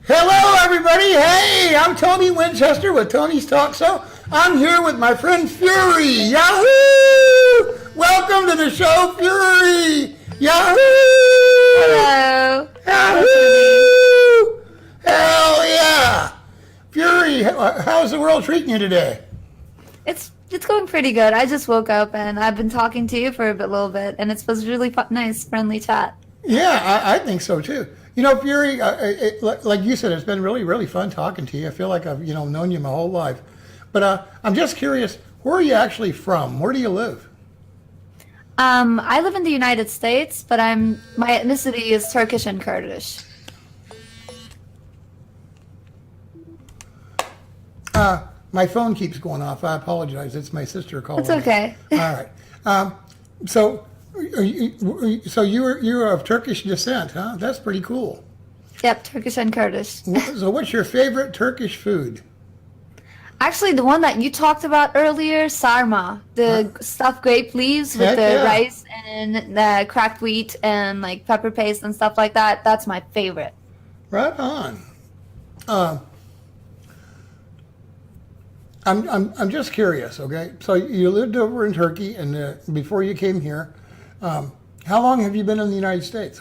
Hello, everybody. Hey, I'm Tony Winchester with Tony's Talk Show. I'm here with my friend Fury. Yahoo! Welcome to the show, Fury. Yahoo! Hello. Yahoo! Hell yeah! Fury, how's the world treating you today? It's going pretty good. I just woke up and I've been talking to you for a little bit, and it was really nice, friendly chat. Yeah, I think so too. You know, Fury, like you said, it's been really, really fun talking to you. I feel like I've, known you my whole life. But I'm just curious, where are you actually from? Where do you live? I live in the United States, but my ethnicity is Turkish and Kurdish. My phone keeps going off. I apologize. It's my sister calling. It's okay. All right. So you're of Turkish descent, huh? That's pretty cool. Yep, Turkish and Kurdish. So what's your favorite Turkish food? Actually, the one that you talked about earlier, sarma, the stuffed grape leaves with the rice and the cracked wheat and like pepper paste and stuff like that. That's my favorite. Right on. I'm just curious, okay? So you lived over in Turkey, and before you came here, how long have you been in the United States?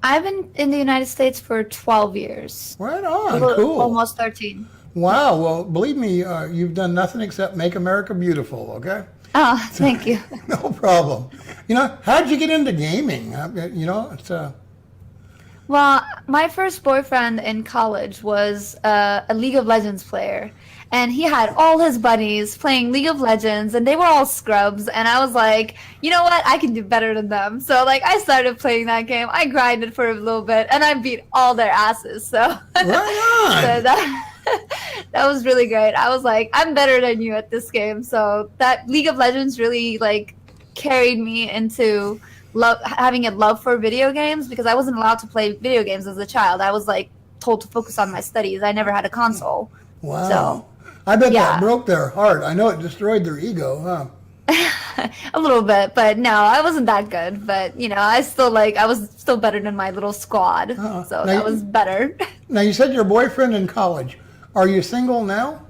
I've been in the United States for 12 years. Right on, cool. Almost 13. Wow, well, believe me, you've done nothing except make America beautiful, okay? Oh, thank you. No problem. How'd you get into gaming? It's Well, my first boyfriend in college was a League of Legends player, and he had all his buddies playing League of Legends, and they were all scrubs, and I was like, you know what, I can do better than them. So, I started playing that game. I grinded for a little bit, and I beat all their asses, so... Right on! So that was really great. I was like, I'm better than you at this game, so that League of Legends really, carried me into... having a love for video games, because I wasn't allowed to play video games as a child. I was told to focus on my studies. I never had a console. Wow. So, I bet that broke their heart. I know it destroyed their ego, huh? A little bit, but no, I wasn't that good. But I still I was still better than my little squad. So that was better. Now you said your boyfriend in college. Are you single now?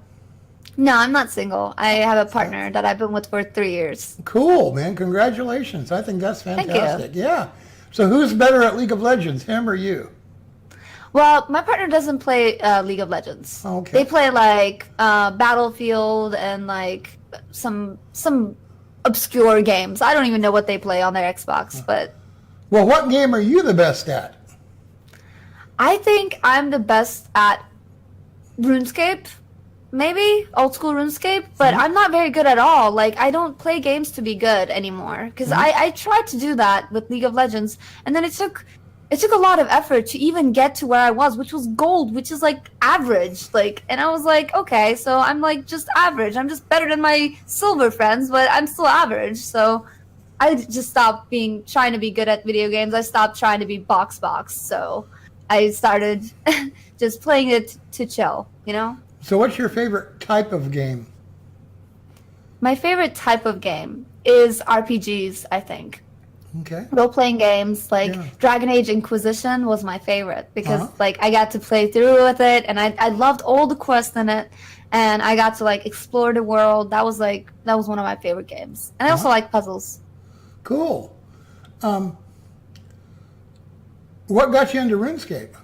No, I'm not single. I have a partner that I've been with for 3 years. Cool, man. Congratulations. I think that's fantastic. Thank you. Yeah. So who's better at League of Legends, him or you? Well, my partner doesn't play League of Legends. Okay. They play Battlefield and some obscure games. I don't even know what they play on their Xbox, but... Well, what game are you the best at? I think I'm the best at RuneScape. Maybe old school RuneScape, but I'm not very good at all. I don't play games to be good anymore, because I tried to do that with League of Legends, and then it took a lot of effort to even get to where I was, which was gold, which is average. And I was like, okay, so I'm just average. I'm just better than my silver friends, but I'm still average. So I just stopped trying to be good at video games. I stopped trying to be box. So I started just playing it to chill, So what's your favorite type of game? My favorite type of game is RPGs, I think. Okay. Role-playing games, Dragon Age Inquisition was my favorite, because I got to play through with it, and I loved all the quests in it, and I got to explore the world. That was one of my favorite games. And I also like puzzles. Cool. What got you into RuneScape?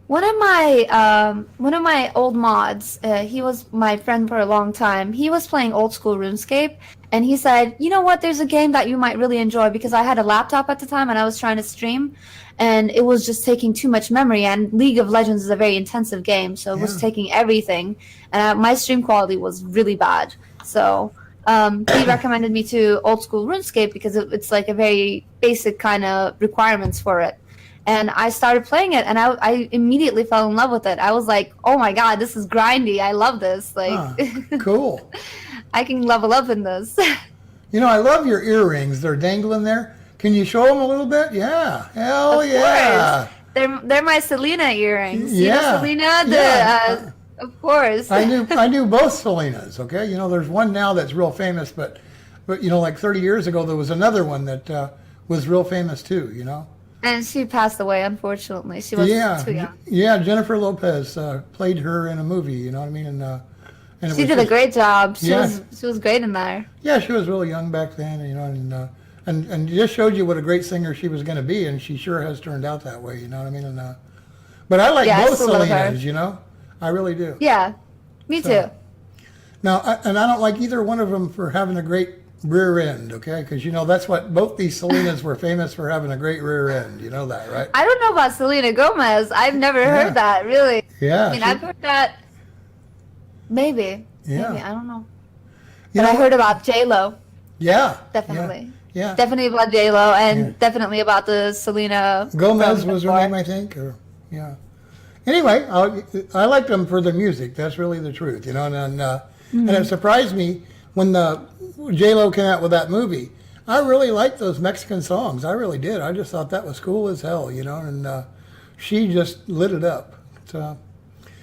One of my old mods, he was my friend for a long time. He was playing old school RuneScape, and he said, you know what, there's a game that you might really enjoy, because I had a laptop at the time and I was trying to stream, and it was just taking too much memory, and League of Legends is a very intensive game, so it was taking everything, and my stream quality was really bad. So he recommended me to old school RuneScape, because it's a very basic kind of requirements for it. And I started playing it, and I immediately fell in love with it. I was like, oh my god, this is grindy. I love this. Cool. I can level up in this. I love your earrings. They're dangling there. Can you show them a little bit? Yeah. Hell of yeah. Course. They're my Selena earrings. Yeah. Selena? Of course. I knew both Selenas, okay? There's one now that's real famous, but 30 years ago there was another one that was real famous too, And she passed away, unfortunately. She was too young. Yeah, Jennifer Lopez played her in a movie, you know what I mean? And it She was did a great job. Yeah. She was great in there. Yeah, she was really young back then, you know, and just showed you what a great singer she was going to be, and she sure has turned out that way, you know what I mean? And but I like Yeah, I both still love her. Selenas, you know? I really do. Yeah, me too. Now, I don't like either one of them for having a great rear end, okay? Because, you know, that's what both these Selenas were famous for, having a great rear end. You know that, right? I don't know about Selena Gomez. I've never heard that, really. Yeah. I mean, I've heard that. Maybe. Yeah. Maybe. I don't know. You But know, I heard about J-Lo. Yeah. Definitely. Yeah. Definitely about J-Lo, and definitely about the Selena Gomez was her before. name, I think. Or yeah. Anyway, I liked them for their music. That's really the truth, you know. And it surprised me when the J-Lo came out with that movie. I really liked those Mexican songs. I really did. I just thought that was cool as hell, you know. And she just lit it up. So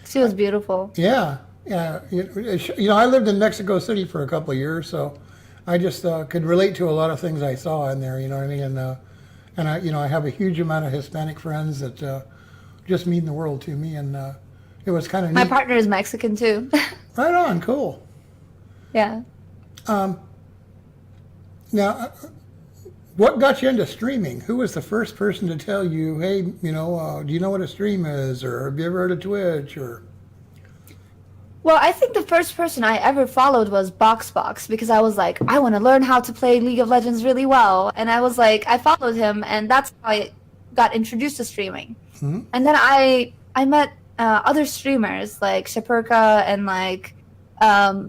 She was beautiful. yeah. You know, I lived in Mexico City for a couple of years, so I just could relate to a lot of things I saw in there. You know what I mean? And I, you know, I have a huge amount of Hispanic friends that just mean the world to me, and it was kind of neat. My partner is Mexican too. Right on, cool. Yeah. Now, what got you into streaming? Who was the first person to tell you, hey, you know, do you know what a stream is, or have you ever heard of Twitch, or? Well, I think the first person I ever followed was BoxBox, because I was like, I want to learn how to play League of Legends really well. And I was like, I followed him, and that's how I got introduced to streaming. Hmm? And then I met other streamers like Shapurka and like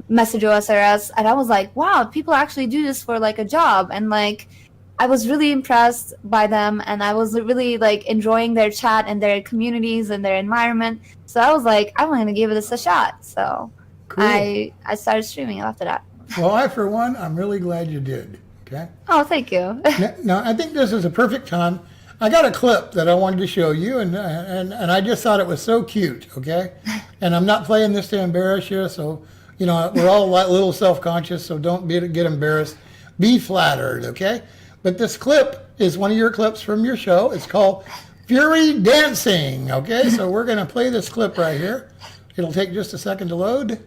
Message OSRS, and I was like, wow, people actually do this for like a job. And like, I was really impressed by them, and I was really like enjoying their chat and their communities and their environment. So I was like, I'm going to give this a shot. So Cool. I started streaming after that. Well, I, for one, I'm really glad you did. Okay. Oh, thank you. Now, I think this is a perfect time. I got a clip that I wanted to show you, and I just thought it was so cute. Okay. And I'm not playing this to embarrass you, so you know we're all a little self-conscious, so don't get embarrassed. Be flattered. Okay. But this clip is one of your clips from your show. It's called Fury Dancing. Okay, so we're going to play this clip right here. It'll take just a second to load.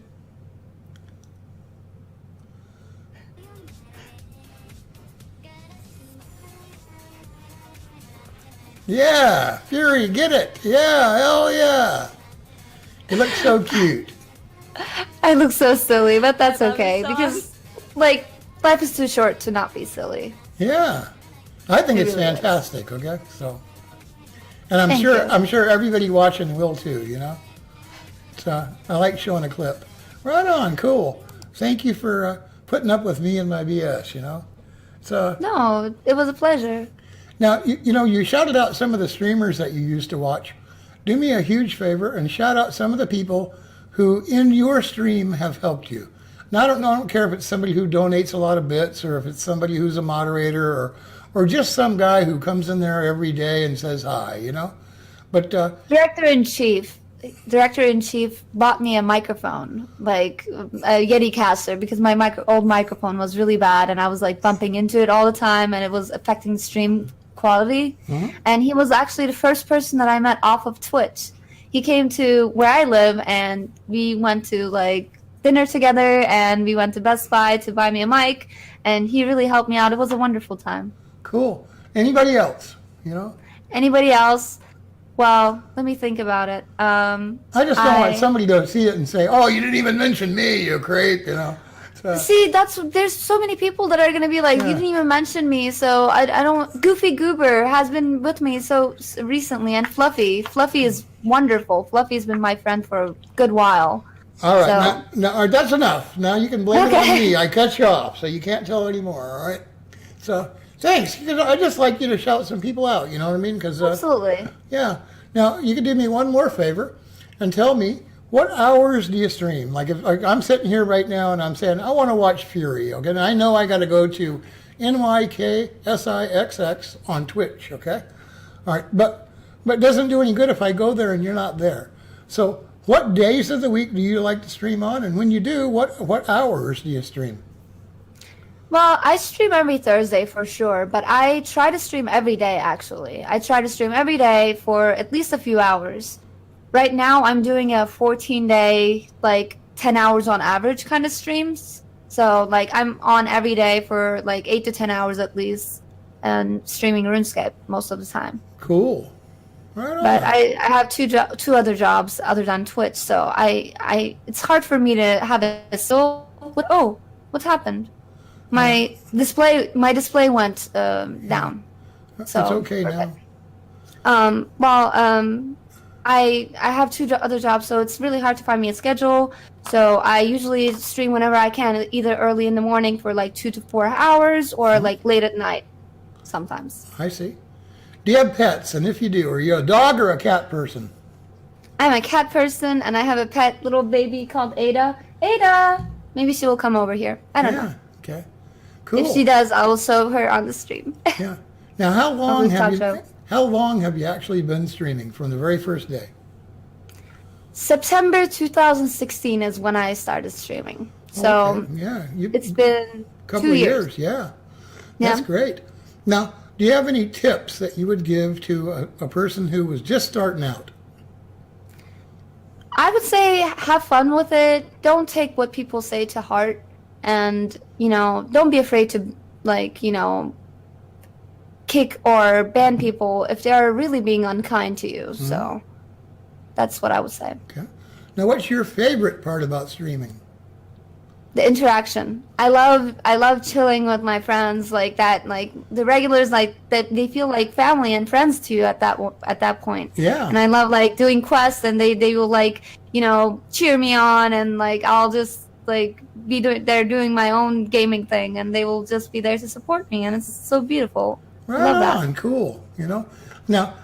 Yeah, Fury, get it. Yeah, hell yeah. You look so cute. I look so silly, but that's I love okay this song. because like life is too short to not be silly. Yeah, I think it's really is. fantastic. Okay, so, and Thank you. I'm sure everybody watching will too. You know, so I like showing a clip. Right on, cool. Thank you for putting up with me and my BS. You know, so No, it was a pleasure. now you know you shouted out some of the streamers that you used to watch. Do me a huge favor and shout out some of the people who in your stream have helped you. Now, I don't care if it's somebody who donates a lot of bits, or if it's somebody who's a moderator, or just some guy who comes in there every day and says hi, you know. But Director-in-Chief bought me a microphone, like a Yeticaster, because my old microphone was really bad, and I was like bumping into it all the time, and it was affecting stream quality. And he was actually the first person that I met off of Twitch. He came to where I live, and we went to like dinner together, and we went to Best Buy to buy me a mic, and he really helped me out. It was a wonderful time. cool. Anybody else? You know, Anybody else? Well, let me think about it. I just don't want somebody to see it and say, "Oh, you didn't even mention me, you creep," you know. So, See, there's so many people that are gonna be like, you didn't even mention me, so I don't. Goofy Goober has been with me so recently, and Fluffy is wonderful. Fluffy's been my friend for a good while. all right, So- now all right, that's enough. Now you can blame it on Okay. me. I cut you off, so you can't tell anymore. All right. So thanks. You know, I just like you to shout some people out. You know what I mean? Because Absolutely. yeah. Now you can do me one more favor, and tell me what hours do you stream? Like if like, I'm sitting here right now and I'm saying I want to watch Fury. Okay, and I know I got to go to Nyksixx on Twitch. Okay. All right, but it doesn't do any good if I go there and you're not there. So what days of the week do you like to stream on? And when you do, what hours do you stream? Well, I stream every Thursday for sure, but I try to stream every day actually. I try to stream every day for at least a few hours. Right now, I'm doing a 14-day, like 10 hours on average kind of streams. So, like, I'm on every day for like 8 to 10 hours at least and streaming RuneScape most of the time. Cool. Right But on. I have two other jobs other than Twitch, so it's hard for me to have a still. Oh, what's happened? My display went down. It's So okay now. well, I have other jobs, so it's really hard to find me a schedule. So I usually stream whenever I can, either early in the morning for like 2 to 4 hours, or like late at night, sometimes. I see. Do you have pets? And if you do, are you a dog or a cat person? I'm a cat person, and I have a pet little baby called Ada. Ada, maybe she will come over here. I don't know. Okay. Cool. If she does, I will show her on the stream. Yeah. Now, how long Probably have you? Tacho. How long have you actually been streaming from the very first day? September 2016 is when I started streaming. So Okay, yeah, it's been couple 2 of years. Yeah, that's Yeah. great. Now, do you have any tips that you would give to a person who was just starting out? I would say have fun with it. Don't take what people say to heart. And, don't be afraid to, like, kick or ban people if they are really being unkind to you. So that's what I would say. Okay. Now, what's your favorite part about streaming? The interaction. I love chilling with my friends like that. Like the regulars, like that, they feel like family and friends to you at that point. Yeah. And I love like doing quests, and they will like cheer me on, and like I'll just like they're doing my own gaming thing, and they will just be there to support me, and it's so beautiful. Right I love that. on, cool. Now,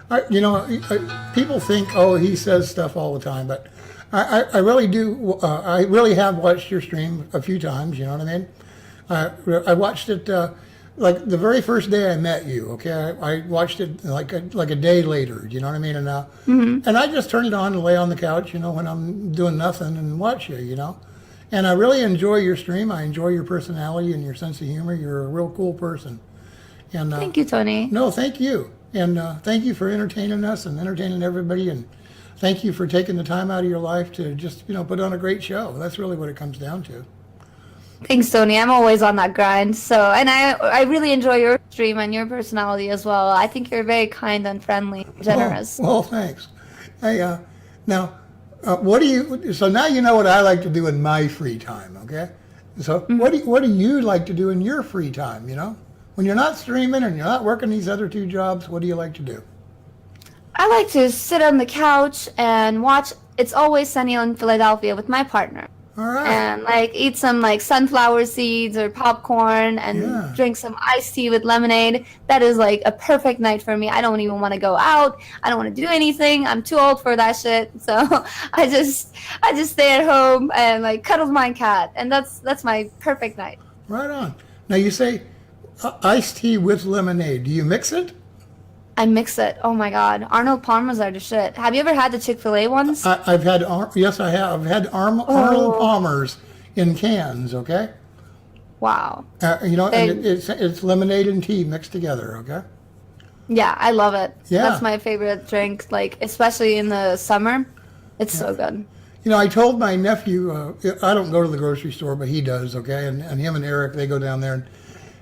people think, oh, he says stuff all the time, but I really do. I really have watched your stream a few times. You know what I mean? I watched it like the very first day I met you. Okay, I watched it like a day later. You know what I mean? And I just turn it on and lay on the couch. When I'm doing nothing and watch you. And I really enjoy your stream. I enjoy your personality and your sense of humor. You're a real cool person. And Thank you, Tony. no, thank you. And thank you for entertaining us and entertaining everybody. And thank you for taking the time out of your life to just, put on a great show. That's really what it comes down to. Thanks, Tony. I'm always on that grind. So, and I really enjoy your stream and your personality as well. I think you're very kind and friendly, generous. Well, thanks. Hey, now, so now you know what I like to do in my free time, okay? So what do you like to do in your free time, When you're not streaming and you're not working these other two jobs, what do you like to do? I like to sit on the couch and watch It's Always Sunny in Philadelphia with my partner. All right. And like eat some like sunflower seeds or popcorn and Yeah. drink some iced tea with lemonade. That is like a perfect night for me. I don't even want to go out. I don't want to do anything. I'm too old for that shit. So I just stay at home and like cuddle with my cat, and that's my perfect night. Right on. Now you say iced tea with lemonade. Do you mix it? I mix it. Oh my god, Arnold Palmer's are the shit. Have you ever had the Chick-fil-A ones? I've had, yes, I have. I've had Arnold Palmer's in cans, okay? Wow. And it's lemonade and tea mixed together, okay? Yeah, I love it. Yeah. That's my favorite drink, like especially in the summer. It's so good. I told my nephew, I don't go to the grocery store, but he does, okay? And him and Eric, they go down there,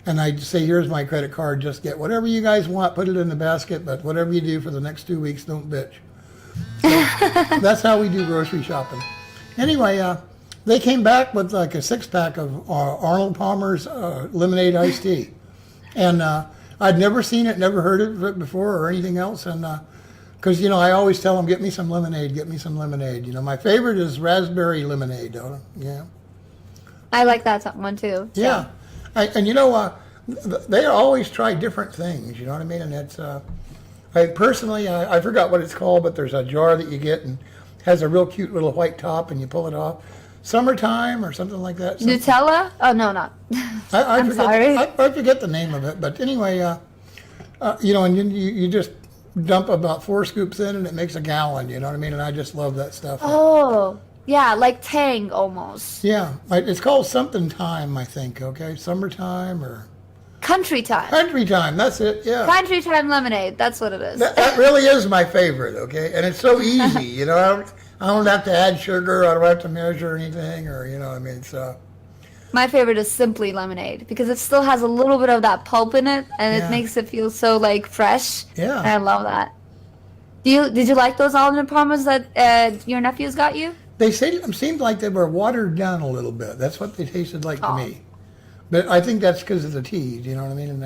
and I say, here's my credit card, just get whatever you guys want, put it in the basket, but whatever you do for the next 2 weeks, don't bitch. So that's how we do grocery shopping. Anyway, they came back with like a 6-pack of Arnold Palmer's lemonade iced tea. And I'd never seen it, never heard of it before or anything else. And because, I always tell them, get me some lemonade, get me some lemonade. My favorite is raspberry lemonade. Yeah. I like that one too. So. Yeah. They always try different things, you know what I mean? And it's, I forgot what it's called, but there's a jar that you get and has a real cute little white top, and you pull it off. Summertime or something like that. Nutella? Oh, no, not. I'm sorry. I forget the name of it, but anyway, and you just dump about 4 scoops in, and it makes a gallon, you know what I mean? And I just love that stuff. Oh, Yeah, like Tang almost. Yeah, it's called something time, I think. Okay, summertime or Country time. country time. That's it. Yeah, Country time lemonade. That's what it is. that really is my favorite. Okay, and it's so easy. I don't have to add sugar. I don't have to measure anything, or what I mean. So My favorite is simply lemonade because it still has a little bit of that pulp in it, and Yeah. it makes it feel so like fresh. Yeah. And I love that. Did you like those almond parmas that your nephews got you? they seemed like they were watered down a little bit. That's what they tasted like to Oh. me. But I think that's because of the tea. Do you know what I mean?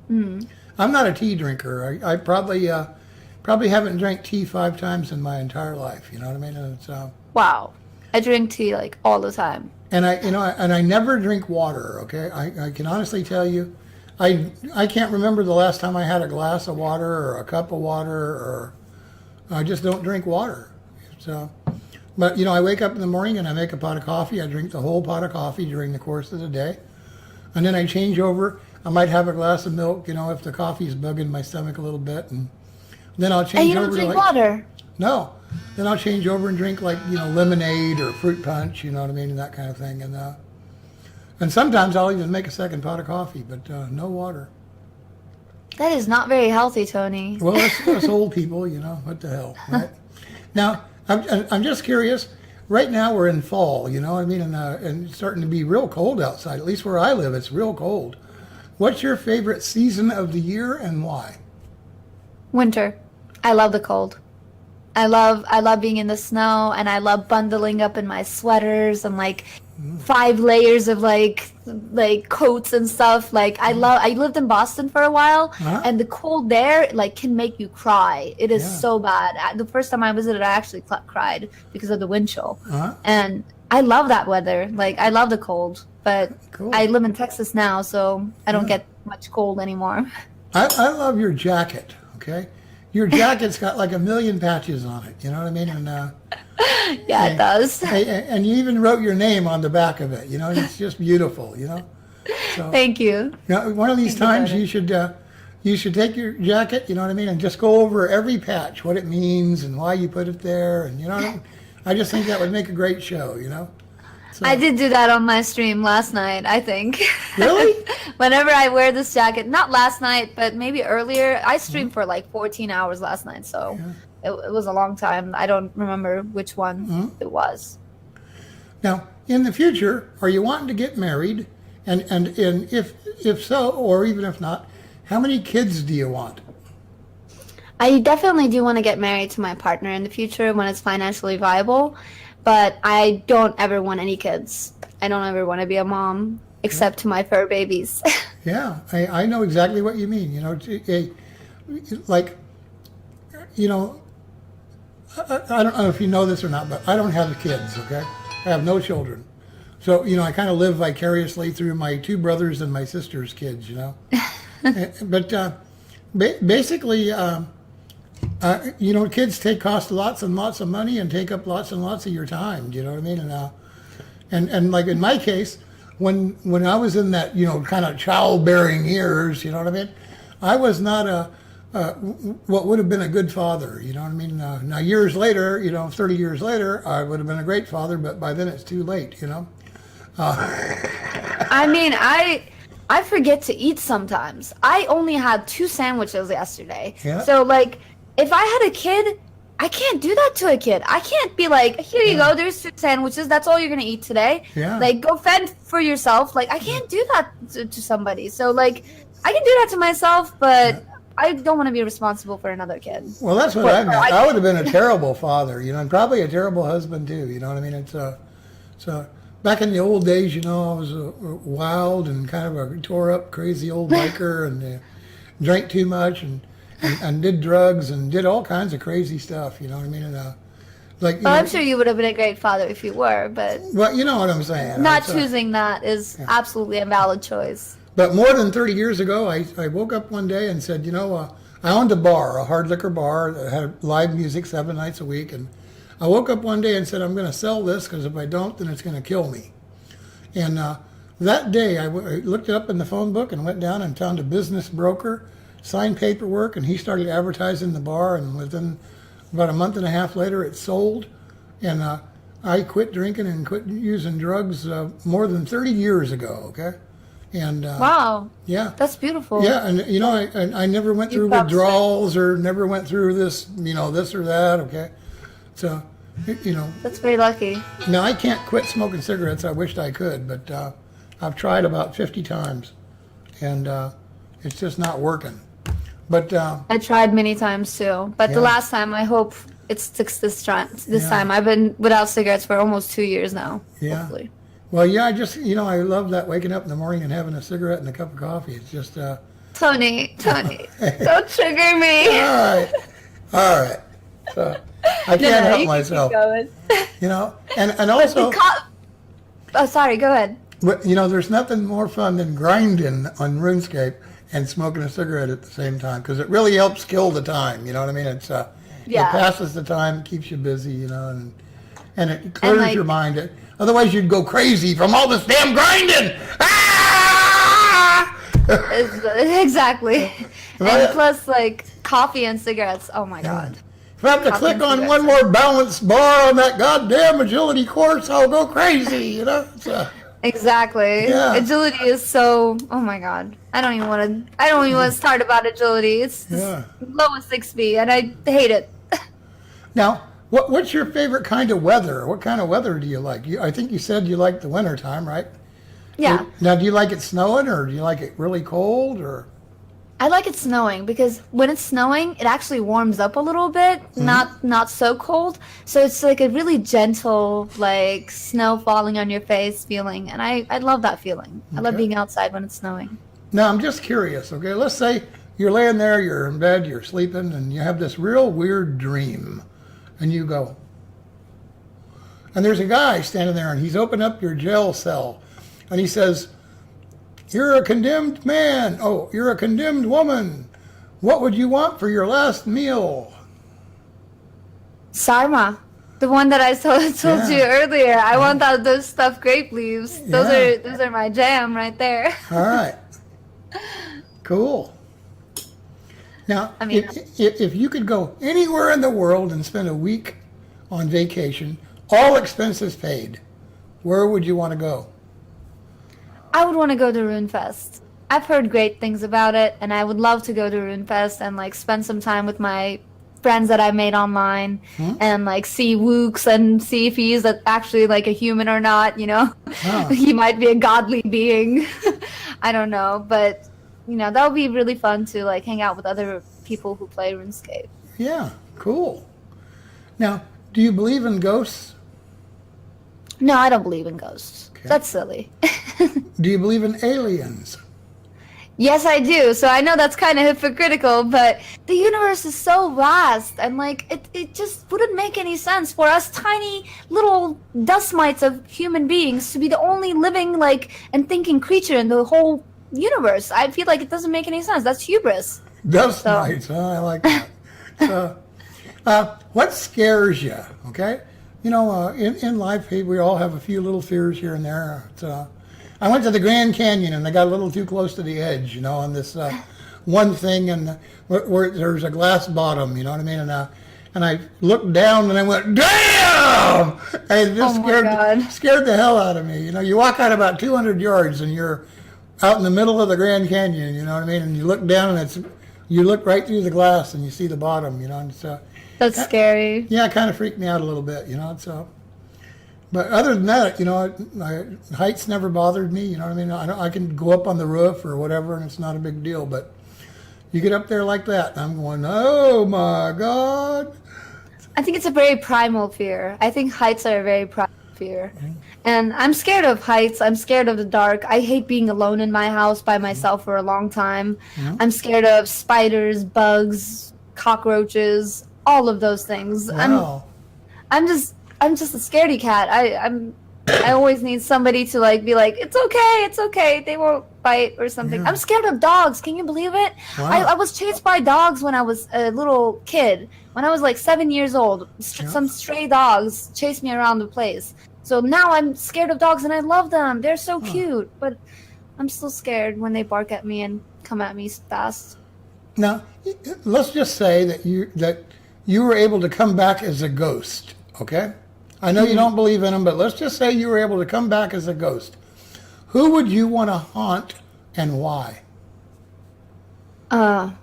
And, I'm not a tea drinker. I probably haven't drank tea 5 times in my entire life. You know what I mean? And it's, Wow, I drink tea like all the time. and I never drink water. Okay, I can honestly tell you, I can't remember the last time I had a glass of water or a cup of water, or I just don't drink water. So, but I wake up in the morning and I make a pot of coffee. I drink the whole pot of coffee during the course of the day, and then I change over. I might have a glass of milk, if the coffee's bugging my stomach a little bit, and then I'll change And you over don't to drink like, water. no. Then I'll change over and drink like, lemonade or fruit punch, you know what I mean, and that kind of thing. And sometimes I'll even make a second pot of coffee, but no water. That is not very healthy, Tony. Well, us old people, what the hell, right? Now, I'm just curious. Right now we're in fall, you know what I mean, and it's starting to be real cold outside. At least where I live, it's real cold. What's your favorite season of the year and why? Winter. I love the cold. I love being in the snow, and I love bundling up in my sweaters and like 5 layers of like coats and stuff. Like I lived in Boston for a while, Uh-huh. and the cold there like can make you cry. It is Yeah. so bad. The first time I visited, I actually cried because of the wind chill. Uh-huh. And I love that weather. Like I love the cold, but Cool. I live in Texas now, so I don't get much cold anymore. I love your jacket, okay? Your jacket's got like a million patches on it, you know what I mean? And Yeah, it does. and you even wrote your name on the back of it, it's just beautiful, So, Thank you. one of these Thank you, times Jordan. you should take your jacket, you know what I mean, and just go over every patch, what it means and why you put it there, and I just think that would make a great show, So, I did do that on my stream last night, I think. Really? Whenever I wear this jacket, not last night, but maybe earlier. I streamed for like 14 hours last night, so it was a long time. I don't remember which one it was. Now, in the future, are you wanting to get married? And if so, or even if not, how many kids do you want? I definitely do want to get married to my partner in the future when it's financially viable, but I don't ever want any kids. I don't ever want to be a mom, except to my fur babies. Yeah, I know exactly what you mean. Like, I don't know if you know this or not, but I don't have kids, okay? I have no children. So, I kind of live vicariously through my 2 brothers and my sister's kids, But basically, kids cost lots and lots of money and take up lots and lots of your time, do you know what I mean? And like in my case, when I was in that, kind of childbearing years, you know what I mean? I was not what would have been a good father, you know what I mean? Now years later, 30 years later, I would have been a great father, but by then it's too late, I mean, I forget to eat sometimes. I only had 2 sandwiches yesterday. Yeah. So like, if I had a kid, I can't do that to a kid. I can't be like, here you go, there's 2 sandwiches, that's all you're gonna eat today. Yeah. Like, go fend for yourself. Like, I can't do that to somebody. So like, I can do that to myself, but I don't want to be responsible for another kid. Well, that's what I meant. I would have been a terrible father, and probably a terrible husband too. You know what I mean? It's so back in the old days, I was a wild and kind of a tore up, crazy old biker, and drank too much and did drugs and did all kinds of crazy stuff. You know what I mean? And like, Well, I'm sure you would have been a great father if you were, but well, you know what I'm saying. not It's, choosing that is absolutely a valid choice. But more than 30 years ago, I woke up one day and said, I owned a bar, a hard liquor bar that had live music 7 nights a week. And I woke up one day and said, I'm going to sell this because if I don't, then it's going to kill me. And that day, I looked it up in the phone book and went down and found a business broker, signed paperwork, and he started advertising the bar. And within about a month and a half later, it sold. And I quit drinking and quit using drugs more than 30 years ago, okay? And Wow, yeah. that's beautiful. Yeah, and you know, I never went through stopped withdrawals or never went through this, this or that, okay? So, That's very lucky. now I can't quit smoking cigarettes. I wished I could, but I've tried about 50 times, and it's just not working. But I tried many times too, but the Yeah. last time I hope it sticks this time. Yeah. I've been without cigarettes for almost 2 years now. Yeah. Hopefully. well, yeah, I just, I love that waking up in the morning and having a cigarette and a cup of coffee. It's just, Tony, don't trigger me. all right. So I can't help you myself, Keep going. and also. Oh, sorry. Go ahead. But, there's nothing more fun than grinding on RuneScape and smoking a cigarette at the same time, because it really helps kill the time. You know what I mean? It's Yeah. it passes the time, keeps you busy, and it clears like- your mind. Otherwise, you'd go crazy from all this damn grinding. Ah! Exactly. Right. And plus, like coffee and cigarettes. Oh my God. If I have to click on one more balance bar on that goddamn agility course, I'll go crazy. It's, Exactly. Yeah. Agility is so. Oh my God. I don't even want to start about agility. It's Yeah. low as 6B, and I hate it. Now, what's your favorite kind of weather? What kind of weather do you like? I think you said you like the winter time, right? Yeah. Now, do you like it snowing, or do you like it really cold, or? I like it snowing because when it's snowing, it actually warms up a little bit, not so cold. So it's like a really gentle, like snow falling on your face feeling, and I love that feeling. I love Okay. being outside when it's snowing. Now, I'm just curious, okay? Let's say you're laying there, you're in bed, you're sleeping, and you have this real weird dream, and you go, and there's a guy standing there, and he's opened up your jail cell, and he says, "You're a condemned man. Oh, you're a condemned woman. What would you want for your last meal?" Sarma, the one that I told Yeah. you earlier. I want those stuffed grape leaves. Yeah. Those are my jam right there. All right. Cool. Now, I mean- if you could go anywhere in the world and spend a week on vacation, all expenses paid, where would you want to go? I would want to go to RuneFest. I've heard great things about it, and I would love to go to RuneFest and like spend some time with my friends that I made online, and like see Wooks and see if he's actually like a human or not. Oh. He might be a godly being. I don't know, but that would be really fun to like hang out with other people who play RuneScape. Yeah, cool. Now, do you believe in ghosts? No, I don't believe in ghosts. Okay. That's silly. Do you believe in aliens? Yes, I do. So I know that's kind of hypocritical, but the universe is so vast, and like it just wouldn't make any sense for us tiny little dust mites of human beings to be the only living and thinking creature in the whole universe. I feel like it doesn't make any sense. That's hubris. Dust So- mites, huh? I like that. So, what scares you, okay? In life, hey, we all have a few little fears here and there. I went to the Grand Canyon, and I got a little too close to the edge, on this one thing, and where there's a glass bottom, you know what I mean? And I looked down, and I went, damn! And it just Oh my God. scared the hell out of me. You walk out about 200 yards, and you're out in the middle of the Grand Canyon, you know what I mean? And you look down, and you look right through the glass, and you see the bottom, and so... That's scary. Yeah, it kind of freaked me out a little bit, So, but other than that, heights never bothered me. You know what I mean? I can go up on the roof or whatever, and it's not a big deal. But you get up there like that, and I'm going, oh my God. I think it's a very primal fear. I think heights are a very primal fear. And I'm scared of heights. I'm scared of the dark. I hate being alone in my house by myself for a long time. I'm scared of spiders, bugs, cockroaches, all of those things. Wow. I'm just a scaredy cat. I always need somebody to be like, it's okay, they won't bite or something. Yeah. I'm scared of dogs. Can you believe it? Wow. I was chased by dogs when I was a little kid. When I was like 7 years old, some stray dogs chased me around the place. So now I'm scared of dogs, and I love them. They're so cute, but I'm still scared when they bark at me and come at me fast. Now, let's just say that you were able to come back as a ghost, okay? I know you don't believe in them, but let's just say you were able to come back as a ghost. Who would you want to haunt and why? I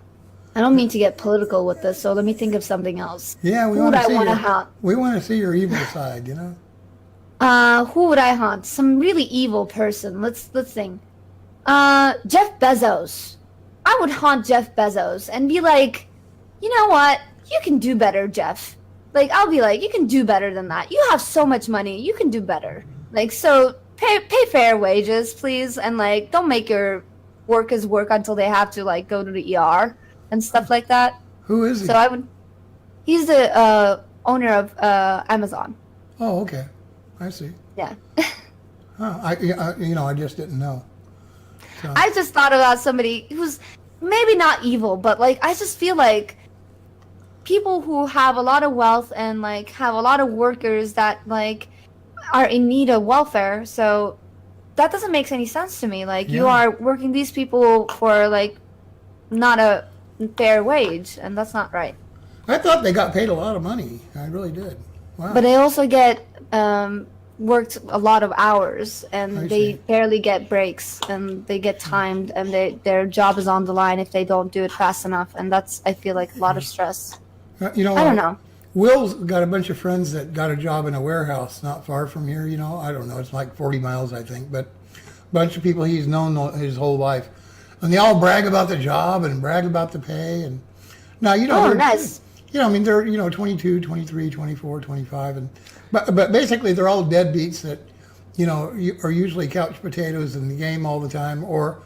don't mean to get political with this, so let me think of something else. Yeah, Who would I want to haunt? We want to see your evil side, Who would I haunt? Some really evil person. Let's think. Jeff Bezos. I would haunt Jeff Bezos and be like, you know what? You can do better, Jeff. Like, I'll be like, you can do better than that. You have so much money. You can do better. Like, so pay fair wages, please, and like, don't make your workers work until they have to like go to the ER and stuff like that. Who is he? So I would. He's the owner of Amazon. Oh, okay. I see. Yeah. Huh. I just didn't know. So. I just thought about somebody who's maybe not evil, but like I just feel like people who have a lot of wealth and like have a lot of workers that like are in need of welfare. So that doesn't make any sense to me. Like you are working these people for like not a fair wage, and that's not right. I thought they got paid a lot of money. I really did. Wow. But they also get worked a lot of hours, and they barely get breaks, and they get timed, and their job is on the line if they don't do it fast enough, and that's I feel like a lot of stress. I don't know. Will's got a bunch of friends that got a job in a warehouse not far from here. I don't know. It's like 40 miles, I think, but a bunch of people he's known his whole life, and they all brag about the job and brag about the pay. And now nice. They're 22, 23, 24, 25, and but basically they're all deadbeats that are usually couch potatoes in the game all the time, or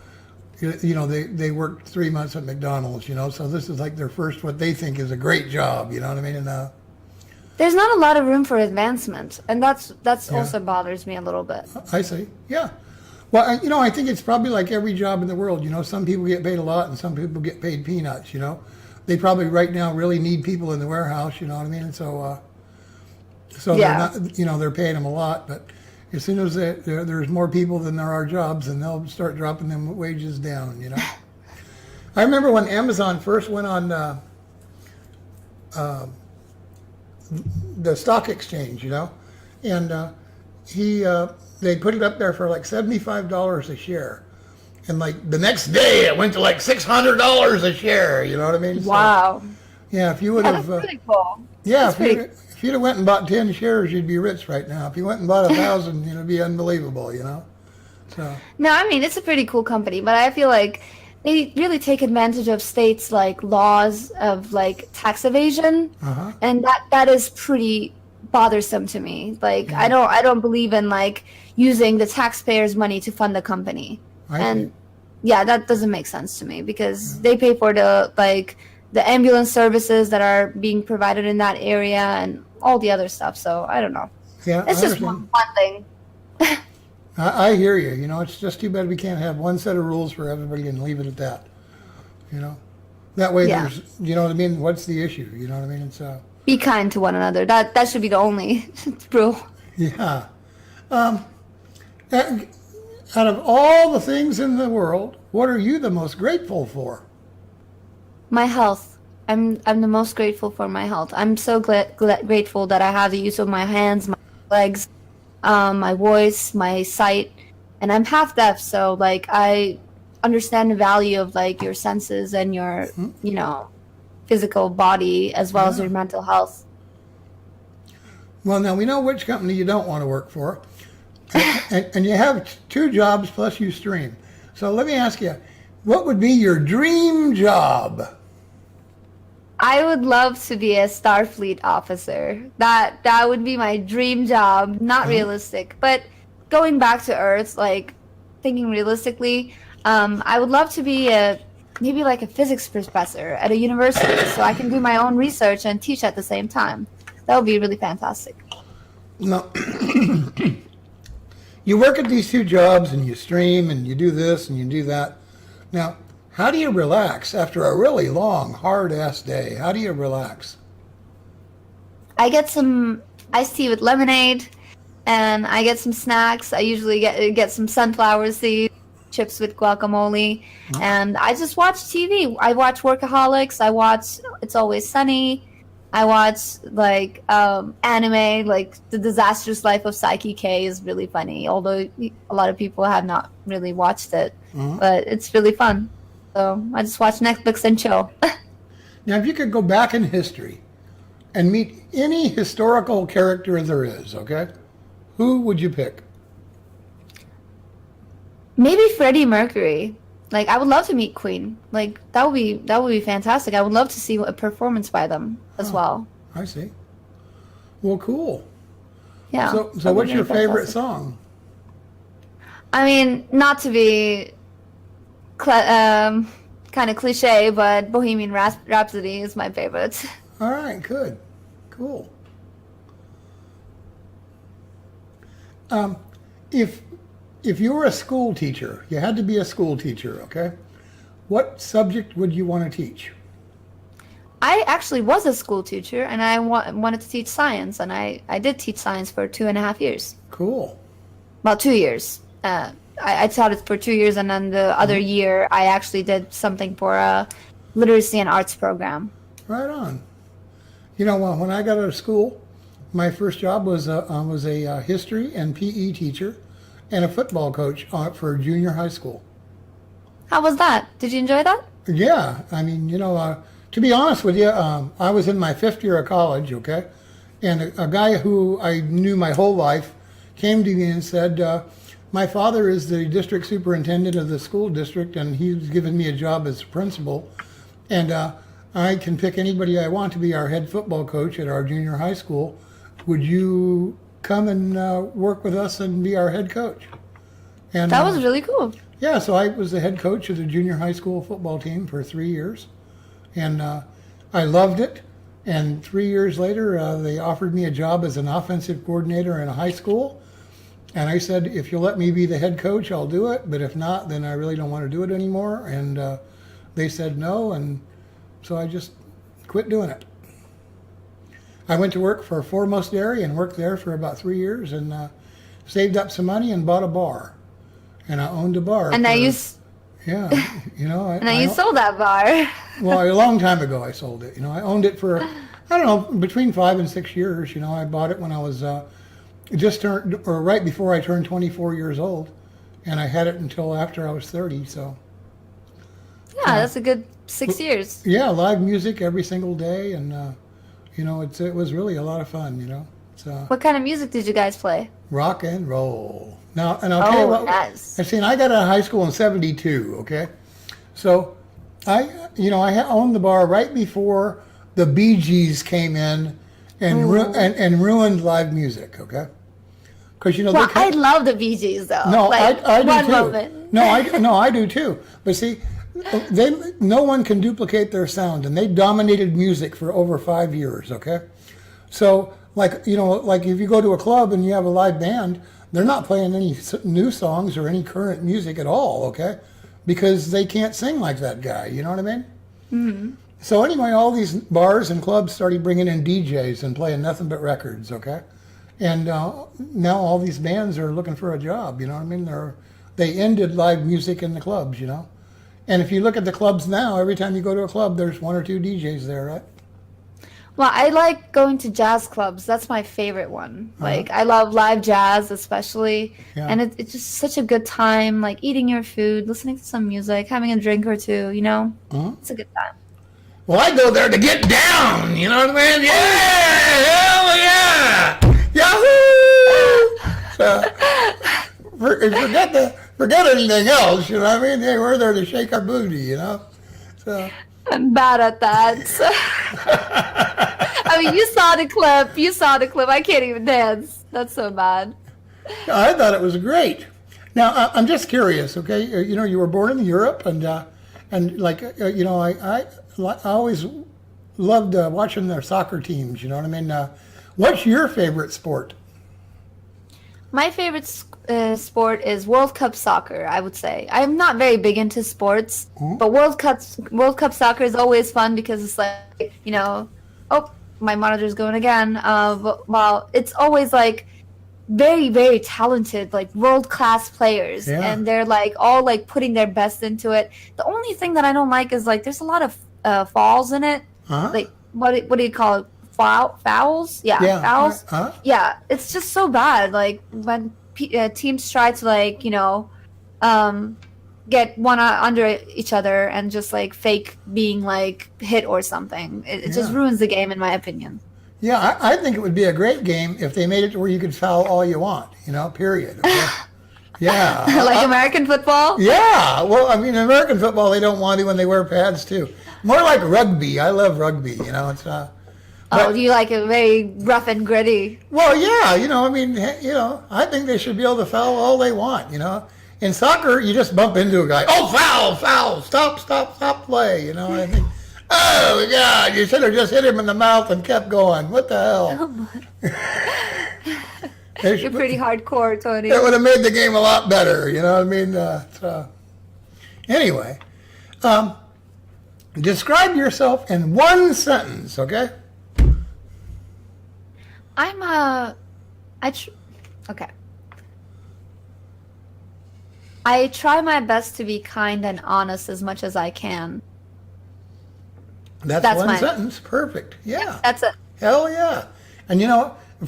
they worked 3 months at McDonald's, so this is like their first what they think is a great job, you know what I mean? And there's not a lot of room for advancement, and that's also bothers me a little bit. I see. Yeah. Well, I think it's probably like every job in the world. Some people get paid a lot and some people get paid peanuts. They probably right now really need people in the warehouse. You know what I mean? And so they're not, they're paying them a lot, but as soon as there's more people than there are jobs, and they'll start dropping them wages down. I remember when Amazon first went on the stock exchange, and they put it up there for like $75 a share, and like the next day it went to like $600 a share. You know what I mean? Wow. So, yeah, if you would have. That's pretty cool. Yeah, if you'd have went and bought 10 shares, you'd be rich right now. If you went and bought 1,000, it'd be unbelievable. So. No, I mean it's a pretty cool company, but I feel like they really take advantage of states' like laws of like tax evasion, and that is pretty bothersome to me. Like I don't believe in like using the taxpayers' money to fund the company, that doesn't make sense to me because they pay for the ambulance services that are being provided in that area and all the other stuff. So I don't know. Yeah, it's just one thing. I hear you. It's just too bad we can't have one set of rules for everybody and leave it at that. That way there's, what I mean? What's the issue? You know what I mean? It's be kind to one another. That should be the only rule. Yeah. Out of all the things in the world, what are you the most grateful for? My health. I'm the most grateful for my health. I'm so grateful that I have the use of my hands, my legs, my voice, my sight, and I'm half deaf, so like I understand the value of like your senses and your physical body as well as your mental health. Well, now we know which company you don't want to work for, and you have 2 jobs plus you stream. So let me ask you, what would be your dream job? I would love to be a Starfleet officer. That would be my dream job. Not realistic, but going back to Earth, like thinking realistically, I would love to be maybe like a physics professor at a university, so I can do my own research and teach at the same time. That would be really fantastic. No, you work at these 2 jobs and you stream and you do this and you do that. Now, how do you relax after a really long, hard-ass day? How do you relax? I get some iced tea with lemonade, and I get some snacks. I usually get some sunflower seeds, chips with guacamole, and I just watch TV. I watch Workaholics. I watch It's Always Sunny. I watch like anime, like The Disastrous Life of Psyche K is really funny. Although a lot of people have not really watched it, but it's really fun. So I just watch Netflix and chill. Now, if you could go back in history and meet any historical character there is, okay, who would you pick? Maybe Freddie Mercury. Like I would love to meet Queen. Like that would be fantastic. I would love to see a performance by them as well. I see. Well, cool. Yeah. So what's your favorite song? I mean, not to be kind of cliche, but Bohemian Rhapsody is my favorite. All right, good, cool. If you were a school teacher, you had to be a school teacher, okay? What subject would you want to teach? I actually was a school teacher, and I wanted to teach science, and I did teach science for 2.5 years. Cool. Well, 2 years. I taught it for 2 years, and then the other year I actually did something for a literacy and arts program. Right on. You know, when I got out of school, my first job was a history and PE teacher and a football coach for junior high school. How was that? Did you enjoy that? Yeah, I mean, you know, to be honest with you, I was in my 5th year of college, okay? And a guy who I knew my whole life came to me and said, my father is the district superintendent of the school district, and he's given me a job as principal. And I can pick anybody I want to be our head football coach at our junior high school. Would you come and work with us and be our head coach? And That was really cool. yeah, so I was the head coach of the junior high school football team for 3 years, and I loved it. And 3 years later, they offered me a job as an offensive coordinator in a high school. And I said, if you'll let me be the head coach, I'll do it. But if not, then I really don't want to do it anymore. And they said no, and so I just quit doing it. I went to work for Foremost Dairy and worked there for about 3 years, and saved up some money and bought a bar. And I owned a bar. And now yeah, you know. you sold that bar. Well, a long time ago I sold it. You know, I owned it for, I don't know, between 5 and 6 years. You know, I bought it when I was right before I turned 24 years old, and I had it until after I was 30. So. Yeah, that's a good 6 years. Yeah, live music every single day, and you know, it was really a lot of fun. You know, so. What kind of music did you guys play? Rock and roll. Now, and I'll tell you what. Nice. I got out of high school in '72. Okay, so I owned the bar right before the Bee Gees came in and ruined live music. Okay, because you know. Well, I love the Bee Gees though. No, like, I do one too. moment. No, I do too. But see, no one can duplicate their sound, and they dominated music for over 5 years. Okay, so like if you go to a club and you have a live band, they're not playing any new songs or any current music at all. Okay, because they can't sing like that guy. You know what I mean? Mm-hmm. So anyway, all these bars and clubs started bringing in DJs and playing nothing but records. Okay, and now all these bands are looking for a job. You know what I mean? They ended live music in the clubs. You know. And if you look at the clubs now, every time you go to a club, there's 1 or 2 DJs there, right? Well, I like going to jazz clubs. That's my favorite one. Like, I love live jazz, especially. Yeah. And it's just such a good time, like eating your food, listening to some music, having a drink or two, you know? It's a good time. Well, I go there to get down, you know what I mean? Yeah! Hell yeah! Yahoo! So, forget anything else, you know what I mean? Hey, we're there to shake our booty, you know? So. I'm bad at that. I mean, you saw the clip. I can't even dance. That's so bad. I thought it was great. Now, I'm just curious, okay? You know, you were born in Europe, and like, you know, I always loved watching their soccer teams, you know what I mean? What's your favorite sport? My favorite sport is World Cup soccer, I would say. I'm not very big into sports, but World Cup soccer is always fun because it's like, you know, oh, my monitor's going again. Well, it's always like very, very talented, like world-class players, and they're like all like putting their best into it. The only thing that I don't like is like there's a lot of falls in it. Like what do you call it? fouls. Yeah, Yeah. fouls. Huh? Yeah, it's just so bad. Like when teams try to like um, get one under each other and just like fake being like hit or something. It just Yeah. ruins the game, in my opinion. Yeah, I think it would be a great game if they made it to where you could foul all you want, period. Okay? Yeah. Like American football. Yeah. Well, I mean, in American football, they don't want to when they wear pads, too. More like rugby. I love rugby, It's, Oh, do you like it very rough and gritty? well, yeah, I mean, I think they should be able to foul all they want, In soccer, you just bump into a guy. Oh, foul, stop play, I think, oh, God, you should have just hit him in the mouth and kept going. What the hell? You're pretty hardcore, Tony. It would have made the game a lot better, you know what I mean? Anyway, describe yourself in one sentence, okay? Okay. I try my best to be kind and honest as much as I can. That's one mine. sentence. Perfect. Yeah. That's it. Hell yeah. And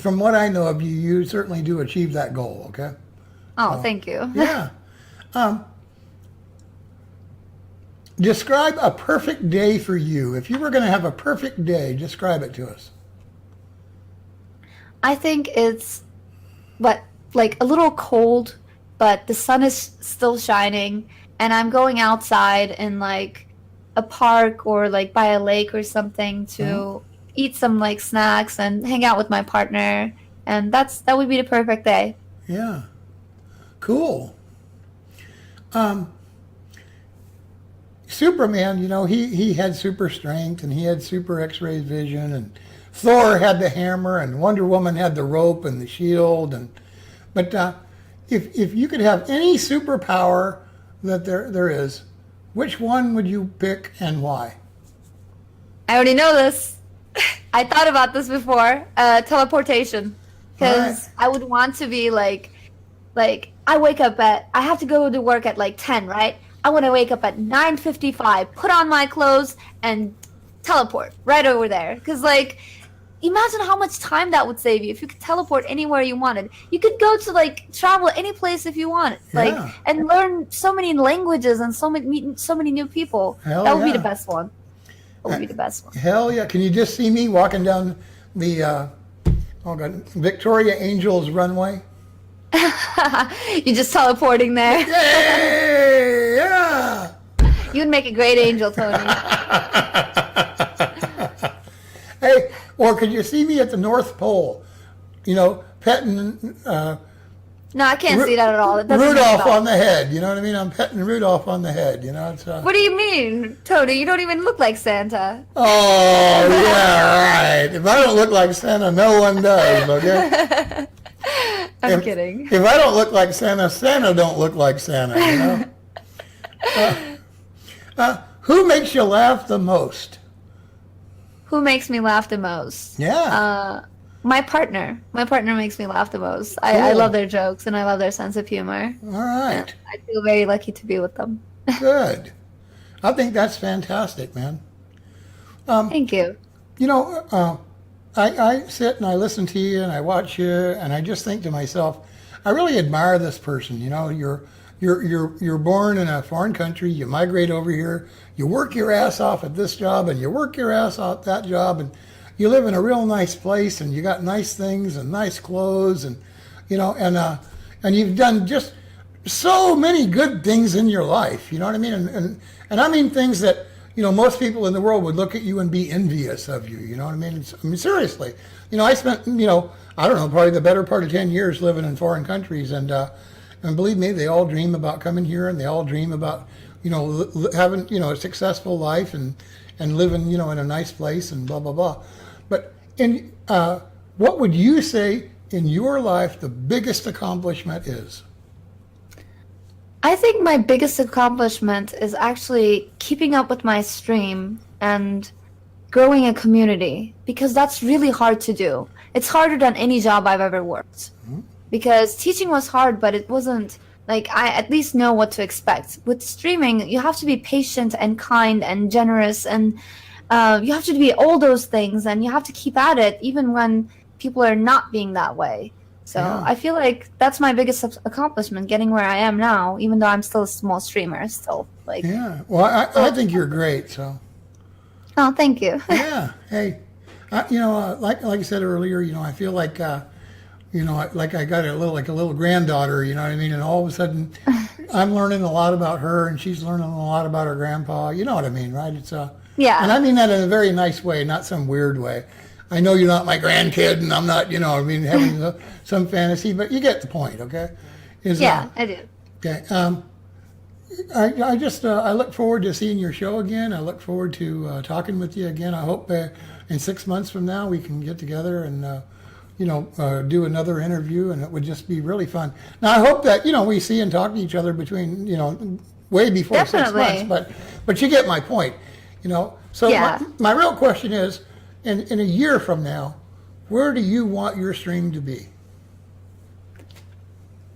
from what I know of you, you certainly do achieve that goal, okay? Oh, thank you. Yeah. Describe a perfect day for you. If you were going to have a perfect day, describe it to us. I think it's like a little cold, but the sun is still shining, and I'm going outside in like a park or like by a lake or something to eat some like snacks and hang out with my partner, and that would be the perfect day. Yeah. Cool. Superman, he had super strength and he had super X-ray vision, and Thor had the hammer and Wonder Woman had the rope and the shield, but if you could have any superpower that there is, which one would you pick and why? I already know this. I thought about this before. Teleportation, because Right. I would want to be like I have to go to work at like 10, right? I want to wake up at 9:55, put on my clothes, and teleport right over there. Because like, imagine how much time that would save you if you could teleport anywhere you wanted. You could go to like travel any place if you wanted, Yeah. and learn so many languages and meet so many new people. Hell That would be yeah. the best one. That would be the best one. Hell yeah. Can you just see me walking down the Victoria Angels runway? You're just teleporting there. Yay! Yeah! You'd make a great angel, Tony. Hey, or could you see me at the North Pole? Petting No, I can't see that at all. It doesn't Rudolph make it on the head. You know what I mean? I'm petting Rudolph on the head. It's, What do you mean, Tony? You don't even look like Santa. oh, yeah, right. If I don't look like Santa, no one does, okay? I'm kidding. If I don't look like Santa, Santa don't look like Santa, Who makes you laugh the most? Who makes me laugh the most? Yeah. My partner. My partner makes me laugh the most. I Cool. love their jokes and I love their sense of humor. All right. I feel very lucky to be with them. Good. I think that's fantastic, man. Thank you. I sit and I listen to you and I watch you and I just think to myself, I really admire this person. You're born in a foreign country. You migrate over here. You work your ass off at this job and you work your ass off at that job, and you live in a real nice place and you got nice things and nice clothes and you've done just so many good things in your life. You know what I mean? And I mean things that most people in the world would look at you and be envious of you. You know what I mean? Seriously. I spent I don't know, probably the better part of 10 years living in foreign countries, and believe me, they all dream about coming here, and they all dream about having a successful life and living in a nice place and blah blah blah. But what would you say in your life the biggest accomplishment is? I think my biggest accomplishment is actually keeping up with my stream and growing a community, because that's really hard to do. It's harder than any job I've ever worked. Because teaching was hard, but it wasn't like I at least know what to expect. With streaming, you have to be patient and kind and generous, and you have to be all those things, and you have to keep at it even when people are not being that way. So Yeah. I feel like that's my biggest accomplishment, getting where I am now, even though I'm still a small streamer. Still, like, Yeah. Well, I think you're great. So. oh, thank you. Yeah. Hey, like I said earlier, I feel like, like I got like a little granddaughter. You know what I mean? And all of a sudden, I'm learning a lot about her, and she's learning a lot about her grandpa. You know what I mean, right? It's Yeah. And I mean that in a very nice way, not some weird way. I know you're not my grandkid, and I'm not, having some fantasy, but you get the point, okay? Yeah, I do. Okay. I look forward to seeing your show again. I look forward to talking with you again. I hope in 6 months from now we can get together and do another interview, and it would just be really fun. Now I hope that we see and talk to each other between way before Definitely. 6 months. But you get my point. So Yeah. my real question is, in a year from now, where do you want your stream to be?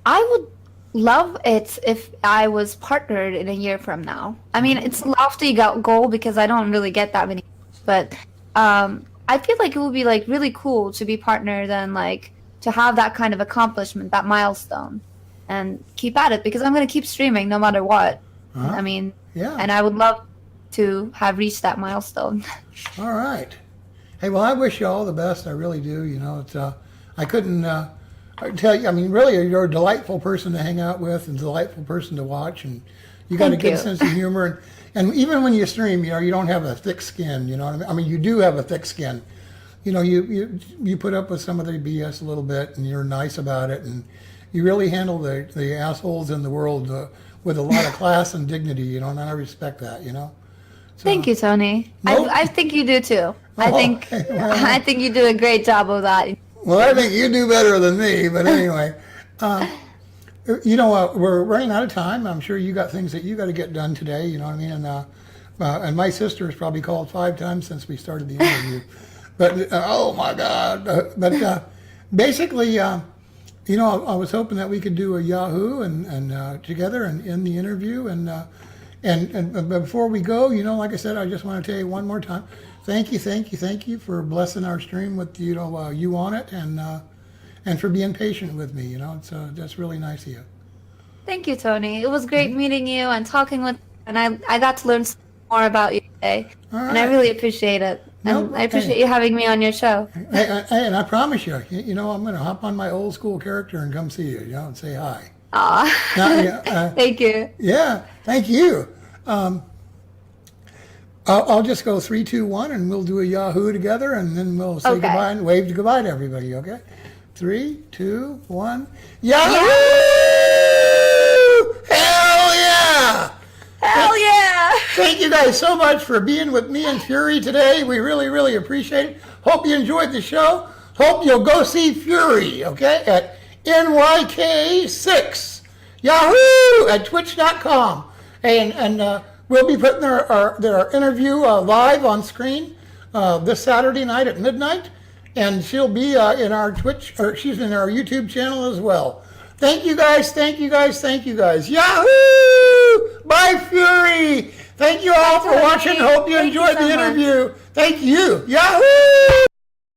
I would love it if I was partnered in a year from now. I mean, it's a lofty goal because I don't really get that many, but I feel like it would be like really cool to be partnered and like to have that kind of accomplishment, that milestone, and keep at it because I'm going to keep streaming no matter what. Uh-huh. I mean, Yeah. and I would love to have reached that milestone. All right. Hey, well, I wish you all the best. I really do. It's I couldn't tell you. I mean, really, you're a delightful person to hang out with and a delightful person to watch, and you got Thank a good you. sense of humor. And even when you stream, you don't have a thick skin. You know what I mean? I mean, you do have a thick skin. You put up with some of the BS a little bit, and you're nice about it, and you really handle the assholes in the world with a lot of class and dignity. And I respect that. So, Thank you, Tony. Nope. I think you do too. I Oh, think well. I think you do a great job of that. Well, I think you do better than me, but anyway. We're running out of time. I'm sure you got things that you got to get done today, you know what I mean? And my sister has probably called 5 times since we started the interview. But, oh my God. Basically, I was hoping that we could do a Yahoo and together and end the interview. And before we go, like I said, I just want to tell you one more time, thank you for blessing our stream with you on it, and for being patient with me. That's really nice of you. Thank you, Tony. It was great meeting you and talking with, and I got to learn more about you today, All and I right. really appreciate it. And Nope. I appreciate you having me on your show. And I promise you, I'm going to hop on my old school character and come see you, and say hi. Aw. Now, Thank you. yeah, thank you. I'll just go 3, 2, 1, and we'll do a Yahoo together, and then we'll say Okay. goodbye and wave goodbye to everybody. Okay? 3, 2, 1. Yahoo! Hell yeah! Hell yeah! Thank you guys so much for being with me and Fury today. We really, really appreciate it. Hope you enjoyed the show. Hope you'll go see Fury, okay, at Nyksixx. Yahoo! At twitch.com. And we'll be putting our interview live on screen this Saturday night at midnight. And she'll be in our Twitch, or she's in our YouTube channel as well. Thank you guys. Yahoo! Bye, Fury! Thank you all for watching. Hope you Thank you enjoyed so the much. interview. Thank you. Yahoo!